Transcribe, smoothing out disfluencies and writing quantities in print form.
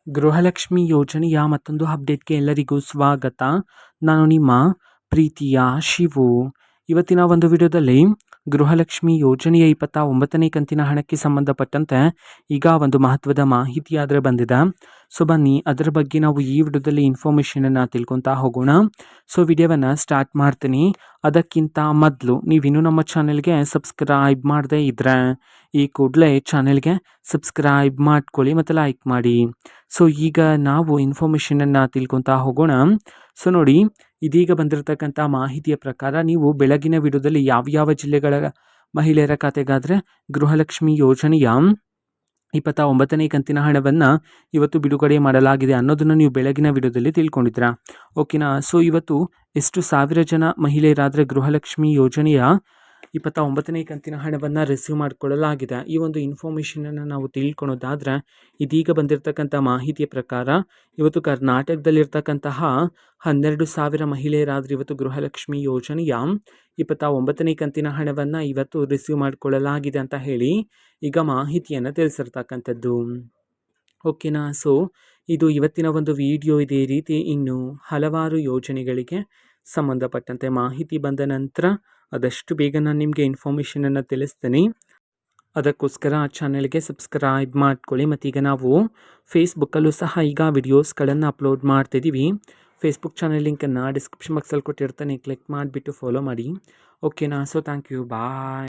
ಗೃಹಲಕ್ಷ್ಮಿ ಯೋಜನೆಯ ಮತ್ತೊಂದು ಅಪ್ಡೇಟ್‌ಗೆ ಎಲ್ಲರಿಗೂ ಸ್ವಾಗತ. ನಾನು ನಿಮ್ಮ ಪ್ರೀತಿಯ ಶಿವು. ಇವತ್ತಿನ ಒಂದು ವಿಡಿಯೋದಲ್ಲಿ ಗೃಹಲಕ್ಷ್ಮಿ ಯೋಜನೆಯ 29ನೇ ಕಂತಿನ ಹಣಕ್ಕೆ ಸಂಬಂಧಪಟ್ಟಂತೆ ಈಗ ಒಂದು ಮಹತ್ವದ ಮಾಹಿತಿ ಬಂದಿದೆ. ಸೊ ಬನ್ನಿ ಅದರ ಬಗ್ಗೆ ನಾವು ಈ ವಿಡಿಯೋದಲ್ಲಿ ಇನ್ಫಾರ್ಮೇಷನನ್ನು ತಿಳ್ಕೊತಾ ಹೋಗೋಣ. ಸೊ ವಿಡಿಯೋವನ್ನು ಸ್ಟಾರ್ಟ್ ಮಾಡ್ತೀನಿ. ಅದಕ್ಕಿಂತ ಮೊದಲು ನೀವಿನ್ನೂ ನಮ್ಮ ಚಾನೆಲ್ಗೆ ಸಬ್ಸ್ಕ್ರೈಬ್ ಮಾಡದೇ ಇದ್ದರೆ ಈ ಕೂಡಲೇ ಚಾನೆಲ್ಗೆ ಸಬ್ಸ್ಕ್ರೈಬ್ ಮಾಡ್ಕೊಳ್ಳಿ ಮತ್ತು ಲೈಕ್ ಮಾಡಿ. ಸೊ ಈಗ ನಾವು ಇನ್ಫಾರ್ಮೇಷನನ್ನು ತಿಳ್ಕೊತಾ ಹೋಗೋಣ. ಸೊ ನೋಡಿ, ಇದೀಗ ಬಂದಿರತಕ್ಕಂಥ ಮಾಹಿತಿಯ ಪ್ರಕಾರ ನೀವು ಬೆಳಗಿನ ವಿಡಿಯೋದಲ್ಲಿ ಯಾವ ಜಿಲ್ಲೆಗಳ ಮಹಿಳೆಯರ ಖಾತೆಗಾದರೆ ಗೃಹಲಕ್ಷ್ಮಿ ಯೋಜನೆಯ 29ನೇ ಕಂತಿನ ಹಣವನ್ನು ಇವತ್ತು ಬಿಡುಗಡೆ ಮಾಡಲಾಗಿದೆ ಅನ್ನೋದನ್ನು ನೀವು ಬೆಳಗಿನ ವಿಡಿಯೋದಲ್ಲಿ ತಿಳ್ಕೊಂಡಿದ್ದೀರಾ. ಓಕೆನಾ. ಸೊ ಇವತ್ತು ಎಷ್ಟು ಸಾವಿರ ಜನ ಮಹಿಳೆಯರಾದರೆ ಗೃಹಲಕ್ಷ್ಮಿ ಯೋಜನೆಯ 29ನೇ ಕಂತಿನ ಹಣವನ್ನು ರಿಸೀವ್ ಮಾಡಿಕೊಳ್ಳಲಾಗಿದೆ. ಈ ಒಂದು ಇನ್ಫಾರ್ಮೇಷನನ್ನು ನಾವು ತಿಳ್ಕೊಳೋದಾದರೆ ಇದೀಗ ಬಂದಿರತಕ್ಕಂಥ ಮಾಹಿತಿಯ ಪ್ರಕಾರ ಇವತ್ತು ಕರ್ನಾಟಕದಲ್ಲಿರ್ತಕ್ಕಂತಹ 12,000 ಮಹಿಳೆಯರಾದರೆ ಇವತ್ತು ಗೃಹಲಕ್ಷ್ಮಿ ಯೋಜನೆಯ 29ನೇ ಕಂತಿನ ಹಣವನ್ನು ಇವತ್ತು ರಿಸೀವ್ ಮಾಡಿಕೊಳ್ಳಲಾಗಿದೆ ಅಂತ ಹೇಳಿ ಈಗ ಮಾಹಿತಿಯನ್ನು ತಿಳಿಸಿರ್ತಕ್ಕಂಥದ್ದು. ಓಕೆನಾ. ಸೊ ಇದು ಇವತ್ತಿನ ಒಂದು ವಿಡಿಯೋ. ಇದೇ ರೀತಿ ಇನ್ನು ಹಲವಾರು ಯೋಜನೆಗಳಿಗೆ ಸಂಬಂಧಪಟ್ಟಂತೆ ಮಾಹಿತಿ ಬಂದ ನಂತರ ಆದಷ್ಟು ಬೇಗ ನಾನು ನಿಮಗೆ ಇನ್ಫಾರ್ಮೇಷನನ್ನು ತಿಳಿಸ್ತೀನಿ. ಅದಕ್ಕೋಸ್ಕರ ಚಾನೆಲ್ಗೆ ಸಬ್ಸ್ಕ್ರೈಬ್ ಮಾಡ್ಕೊಳ್ಳಿ. ಮತ್ತೀಗ ನಾವು ಫೇಸ್ಬುಕ್ಕಲ್ಲೂ ಸಹ ಈಗ ವಿಡಿಯೋಸ್ಗಳನ್ನು ಅಪ್ಲೋಡ್ ಮಾಡ್ತಿದ್ದೀವಿ. ಫೇಸ್ಬುಕ್ ಚಾನೆಲ್ ಲಿಂಕನ್ನು ಡಿಸ್ಕ್ರಿಪ್ಷನ್ ಬಾಕ್ಸಲ್ಲಿ ಕೊಟ್ಟಿರ್ತಾನೆ, ಕ್ಲಿಕ್ ಮಾಡಿಬಿಟ್ಟು ಫಾಲೋ ಮಾಡಿ. ಓಕೆನಾ. So thank you, bye.